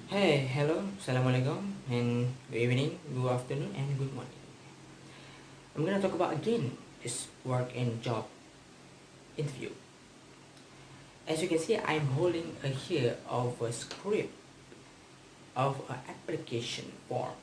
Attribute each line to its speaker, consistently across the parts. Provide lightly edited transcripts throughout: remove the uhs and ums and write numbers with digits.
Speaker 1: Hey, hello, assalamualaikum, and good evening, good afternoon, and good morning. I'm gonna talk about again this work and job interview. As you can see, I'm holding a here of a script of an application form.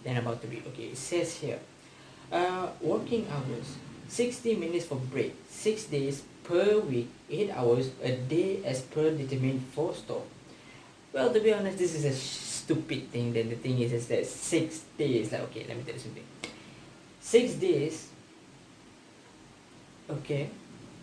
Speaker 1: Then about to be okay. It says here, working hours, 60 minutes for break, 6 days per week, 8 hours a day as per determined for store. Well, to be honest, this is a stupid thing. Then the thing is that 6 days. Like, okay, let me tell you something. 6 days, okay,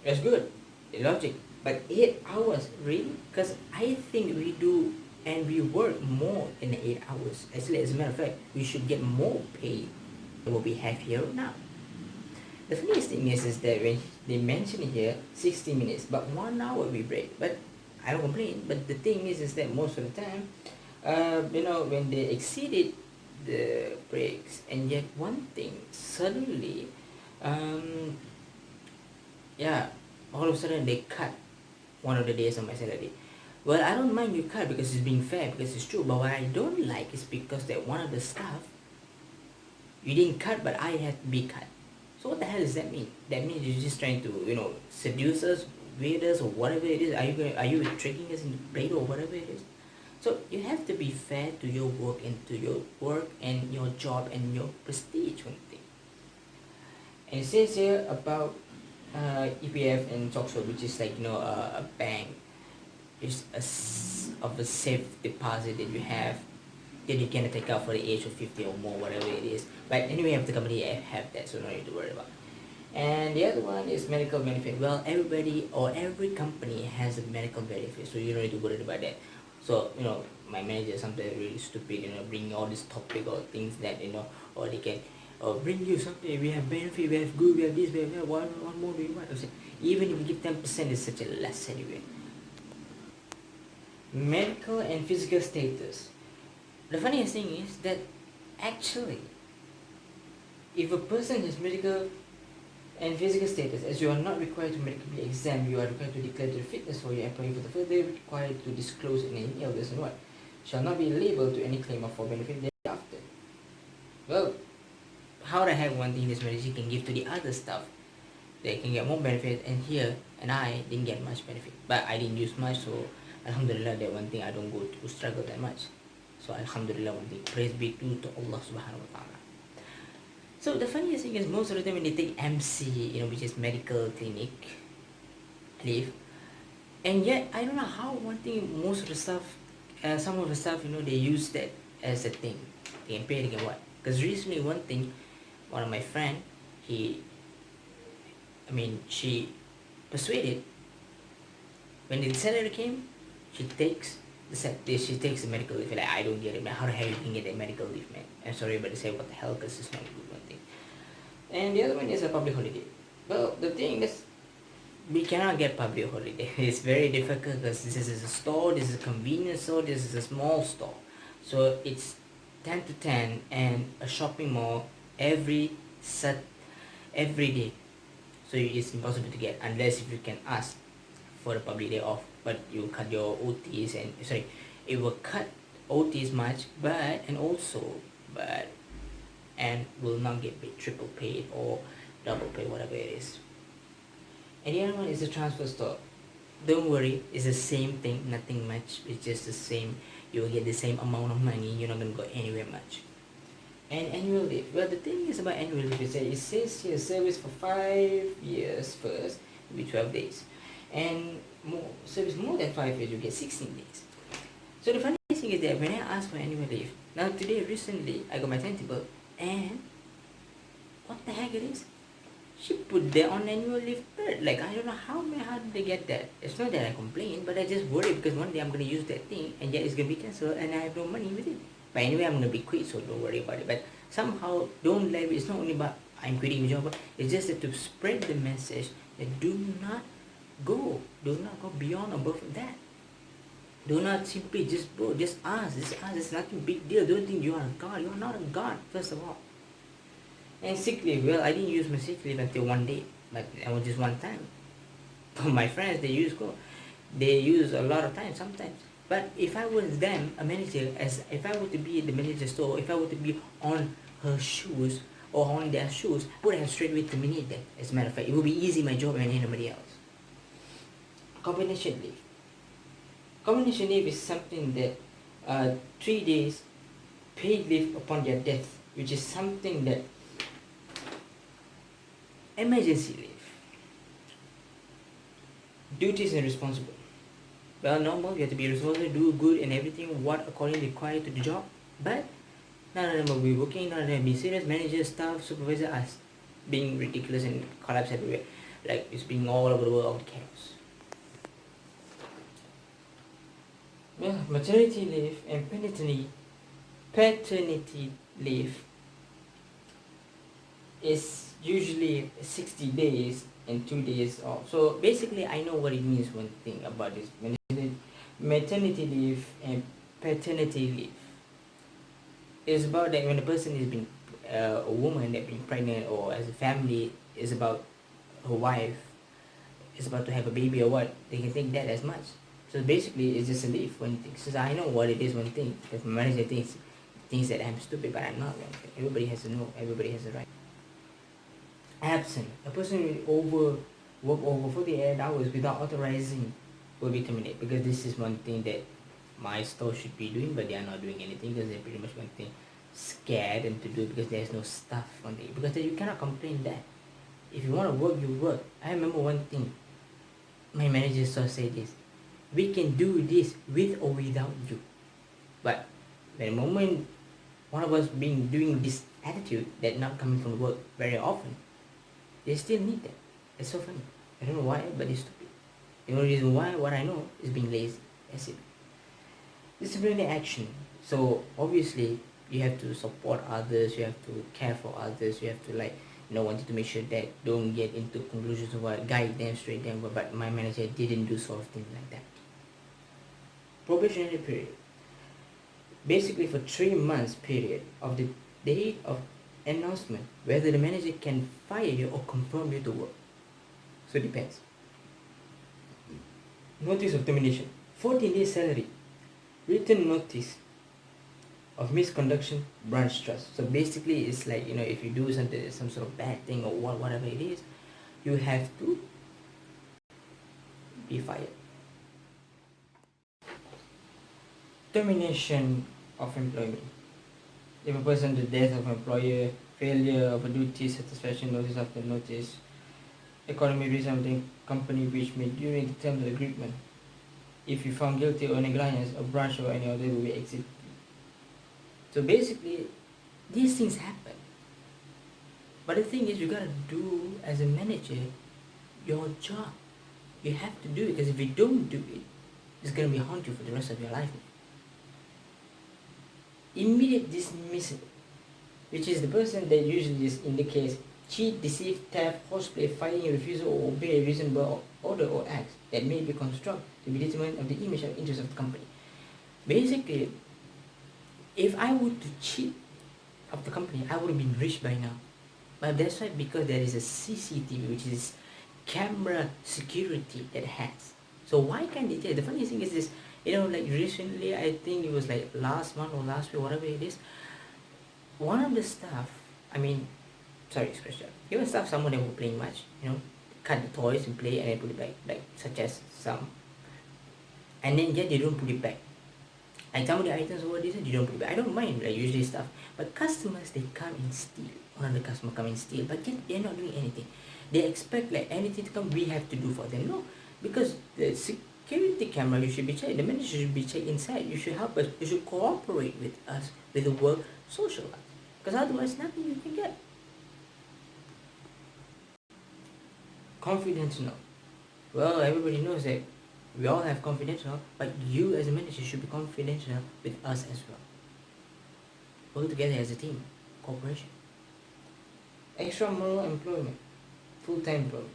Speaker 1: that's good, logic. But 8 hours, really? Because I think we do and we work more than 8 hours. Actually, as a matter of fact, we should get more pay than what we have here now. The funniest thing is that when they mention here 60 minutes, but 1 hour we break. But I don't complain. But the thing is that most of the time, when they exceeded the breaks, and yet one thing suddenly, um, yeah, all of a sudden they cut one of the days of my salary. Well, I don't mind you cut because it's being fair, because it's true. But what I don't like is because that one of the staff, you didn't cut, but I had to be cut. So what the hell does that mean? That means you're just trying to, seduce us, weird us, or whatever it is. Are you tricking us into play or whatever it is? So you have to be fair to your work and to your work and your job and your prestige one thing. And it says here about EPF and Toxo, which is like a bank, is of a safe deposit that you have that you can take out for the age of 50 or more, whatever it is. But anyway, the company have that, so no need to worry about. And the other one is medical benefit. Well, everybody or every company has a medical benefit, so you don't need to worry about that. So my manager sometimes really stupid, bring all this topic or things that or they can bring you something. We have benefit, we have good, we have this, we have that. What more do you want? Even if you give 10%, it's such a less anyway. Medical and physical status. The funniest thing is that actually, if a person has medical and physical status, as you are not required to medically exam, you are required to declare the fitness for your employee for the first day, required to disclose any illness and what shall not be liable to any claim of for benefit thereafter. Well, how the heck one thing this manager can give to the other stuff? They can get more benefit, and here and I didn't get much benefit, but I didn't use much, so alhamdulillah, that one thing I don't go to struggle that much. So alhamdulillah, one thing, praise be to Allah subhanahu wa ta'ala. So the funniest thing is most of the time when they take MC, which is medical clinic leave, and yet I don't know how one thing most of the stuff, some of the stuff, they use that as a thing. They can pay, they can what? Because recently one thing, one of my friend, she persuaded, when the salary came, she takes the medical leave. Like, I don't get it, man. How the hell you can get a medical leave, man? I'm sorry, but they say what the hell, because it's not a good one thing. And the other one is a public holiday. Well, the thing is, we cannot get public holiday. It's very difficult because this is a store, this is a convenience store, this is a small store. So it's 10 to 10 and a shopping mall every day. So it's impossible to get unless if you can ask for the public day off. But you cut your OTs it will cut OTs much, but will not get paid, triple paid or double paid, whatever it is. And the other one is the transfer store. Don't worry, it's the same thing, nothing much. It's just the same. You will get the same amount of money. You're not gonna go anywhere much. And annual leave. Well, the thing is about annual leave is that it says here service for 5 years first will be 12 days, and service more than 5 years you get 16 days. So the funny thing is that when I ask for annual leave, now today recently I got my timetable, and what the heck it is? She put that on annual leave third. Like, I don't know how did they get that. It's not that I complain, but I just worry because one day I'm gonna use that thing and yet it's gonna be cancelled and I have no money with it. But anyway, I'm gonna be quit, so don't worry about it. But somehow don't let it. It's not only about I'm quitting the job, but it's just that to spread the message that do not go beyond above that. Do not simply just ask. It's nothing big deal. Don't think you are a god. You are not a god, first of all. And sick leave, well, I didn't use my sick leave until one day, but it was just one time. For my friends, they use a lot of times sometimes. But if I was them, a manager, as if I were to be at the manager's store, if I were to be on her shoes or on their shoes, I would have straight away terminated them. As a matter of fact, it would be easy my job and anybody else. Combination leave. Combination leave is something that 3 days paid leave upon their death, which is something that emergency leave. Duties and responsible. Well, normal, you have to be responsible, do good and everything what according required to the job. But none of them will be working, none of them will be serious. Manager, staff, supervisor are being ridiculous and collapse everywhere. Like it's being all over the world of chaos. Yeah, maternity leave and paternity leave is usually 60 days and 2 days off. So basically I know what it means one thing about this maternity leave and paternity leave. It's about that when a person is being a woman that being pregnant or as a family is about her wife is about to have a baby or what, they can take that as much. So basically it's just a leave one thing. Since I know what it is one thing, because my manager thinks that I'm stupid, but I'm not. Everybody has to know, everybody has a right. Absent. A person will work over 48 hours without authorizing will be terminated, because this is one thing that my store should be doing, but they are not doing anything because they're pretty much one thing scared them to do because there's no stuff on it. Because you cannot complain that. If you want to work, you work. I remember one thing. My manager saw say this. We can do this with or without you. But the moment one of us doing this attitude that not coming from work very often, they still need that. It's so funny. I don't know why, but it's stupid. The only reason why, what I know, is being lazy. That's it. Disciplinary action. So obviously you have to support others, you have to care for others, you have to wanted to make sure that don't get into conclusions of what, guide them, straight them, but my manager didn't do sort of things like that. Probationary period. Basically for 3 months period of the date of announcement whether the manager can fire you or confirm you to work. So it depends. Notice of termination. 14 days salary. Written notice of misconduction, branch trust. So basically it's like, if you do some sort of bad thing or whatever it is, you have to be fired. Termination of employment. If a person, the death of employer, failure of a duty, satisfaction notice after notice, economy reason of the company which made during the term of the agreement. If you found guilty or negligence, a branch or any other will be exited. So basically, these things happen. But the thing is, you gotta do as a manager your job. You have to do it, because if you don't do it, it's gonna be haunt you for the rest of your life. Immediate dismissal, which is the person that usually just indicates cheat, deceive, theft, horseplay, fighting, refusal or obey a reasonable order or act that may be constructed to be determined of the image and interest of the company. Basically, if I were to cheat of the company, I would have been rich by now. But that's why, because there is a CCTV, which is camera security that has. So why can't they tell? The funny thing is this, recently, I think it was like last month or last week, whatever it is, one of the staff, even staff, someone that were playing much, cut the toys and play and then put it back, such as some, and then yet they don't put it back. Like some of the items over this, you don't put it back. I don't mind, usually stuff, but customers, they come and steal. One of the customers come and steal, but yet they're not doing anything. They expect anything to come, we have to do for them. No, because the security camera, you should be checked. The manager should be checked inside. You should help us. You should cooperate with us with the work, socialize, because otherwise nothing you can get. Confidential. Well, everybody knows that we all have confidential, but you as a manager should be confidential with us as well. Work together as a team, cooperation. Extramural employment, full-time employment.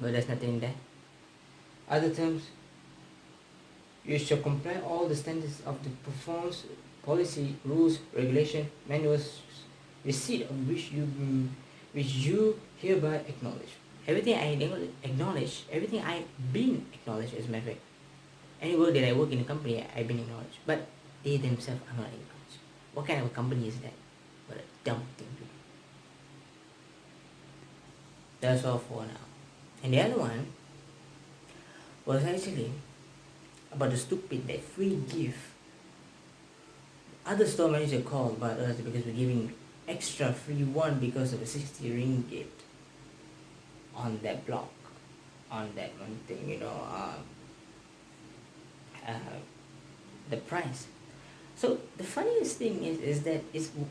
Speaker 1: But there's nothing in there. Other terms, you shall comply all the standards of the performance policy, rules, regulation, manuals, receipt of which you hereby acknowledge. Everything I acknowledge, everything I've been acknowledged as a matter of fact. Any work that I work in a company, I've been acknowledged, but they themselves are not acknowledged. What kind of a company is that? What a dumb thing to do. That's all for now. And the other one was actually about the stupid that free gift. Other store manager called about us because we're giving extra free one because of a 60 ringgit on that block, on that one thing, the price. So the funniest thing is that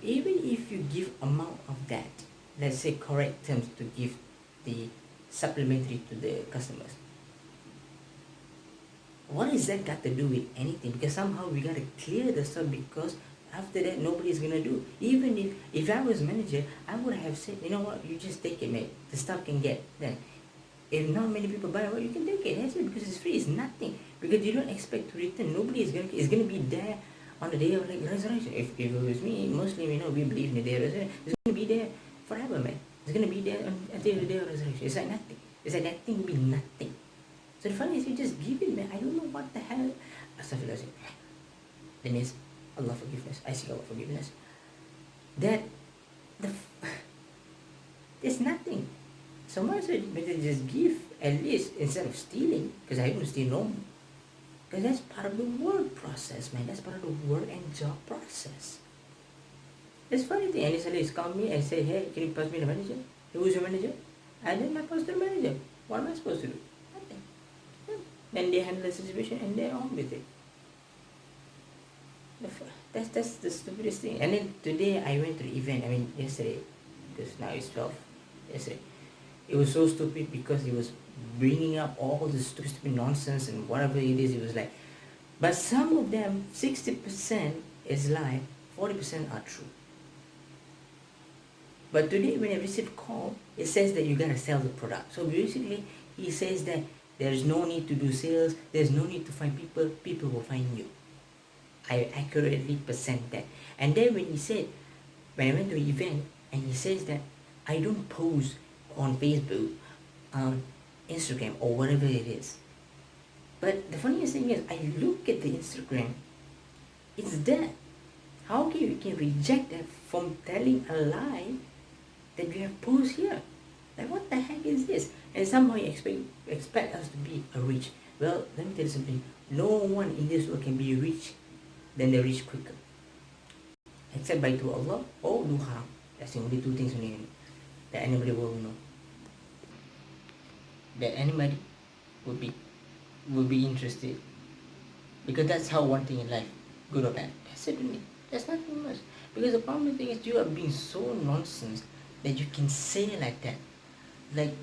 Speaker 1: even if you give amount of that, let's say correct terms to give the supplementary to the customers, what is that got to do with anything? Because somehow we gotta clear the stuff, because after that nobody's gonna do. Even if I was manager, I would have said, you know what, you just take it, mate. The stuff can get then. If not many people buy, well, you can take it. That's it, because it's free. It's nothing. Because you don't expect to return. Nobody is gonna be there on the day of like resurrection. If it was me, Muslim, we believe in the day of resurrection. It's gonna be there forever, man. It's gonna be there until the day of resurrection. It's like nothing. It's like that thing will be nothing. So the fun is you just give it, man. I don't know what the hell. Astaghfirullah. That means Allah forgiveness. I seek Allah forgiveness. That there's nothing. So much better just give, at least, instead of stealing, because I don't steal no more. Because that's part of the work process, man. That's part of the work and job process. It's funny thing. And this called me and said, hey, can you pass me the manager? Who's your manager? And then I pass the manager. What am I supposed to do? Nothing. Then they handle the situation and they're on with it. That's the stupidest thing. And then today I went to the event. Yesterday, because now it's 12. Yesterday. It was so stupid because he was bringing up all this stupid nonsense and whatever it is. It was like, but some of them, 60% is lie, 40% are true. But today when I received a call, it says that you gotta sell the product. So basically, he says that there's no need to do sales, there's no need to find people, people will find you. I accurately present that. And then when I went to the event, and he says that I don't post on Facebook, on Instagram, or whatever it is. But the funniest thing is, I look at the Instagram, it's there. How can you reject that from telling a lie that you have posted here? Like, what the heck is this? And somehow you expect us to be rich. Well, let me tell you something. No one in this world can be rich than the rich quicker. Except by to Allah or do haram. That's the only two things only that anybody will know. That anybody would be interested. Because that's how one thing in life, good or bad. That's it only. There's nothing much. Because the problem thing is, you are being so nonsense that you can say like that. Like,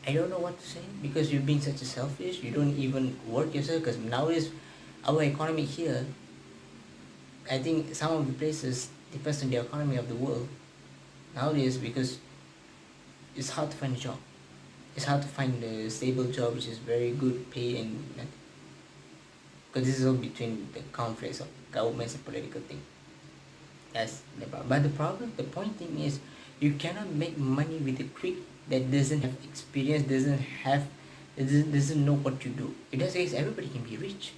Speaker 1: I don't know what to say, because you're being such a selfish. You don't even work yourself. Because nowadays our economy here, I think some of the places depends on the economy of the world nowadays, because it's hard to find a job. It's hard to find a stable job which is very good pay, and because this is all between the conflicts of governments and political thing. That's the problem. But the point thing is, you cannot make money with a clique that doesn't have experience, doesn't know what you do. It does say everybody can be rich,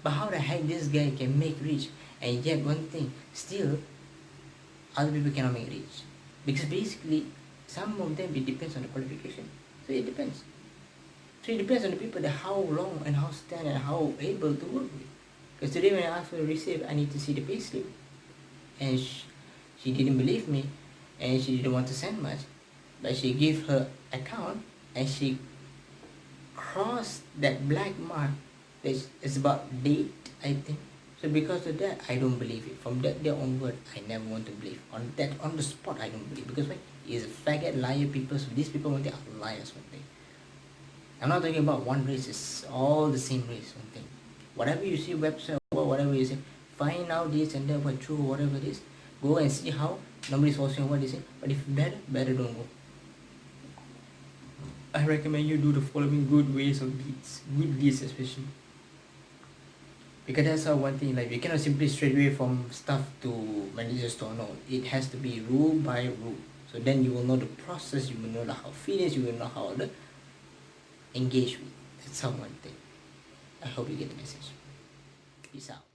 Speaker 1: but how the heck this guy can make rich, and yet one thing, still other people cannot make rich? Because basically some of them, it depends on the qualification. So it depends. So it depends on the people, that how long and how stand and how able to work with. Because today when I asked for a receipt, I need to see the payslip, and she didn't believe me, and she didn't want to send much, but she gave her account and she crossed that black mark that is about date, I think. So because of that, I don't believe it. From that day onward, I never want to believe. On the spot, I don't believe. Because why? He's a faggot, liar people. So these people, when they are liars, one thing. I'm not talking about one race. It's all the same race, one thing. Whatever you see, website, or whatever you say, find out this and that, what true, whatever it is. Go and see how nobody's watching what they say. But if better don't go. I recommend you do the following good ways of deeds. Good deeds especially. Because that's how one thing, like, you cannot simply straight away from stuff to manager store. No, it has to be rule by rule. So then you will know the process, you will know how feelings, you will know how to engage with. That's how one thing. I hope you get the message. Peace out.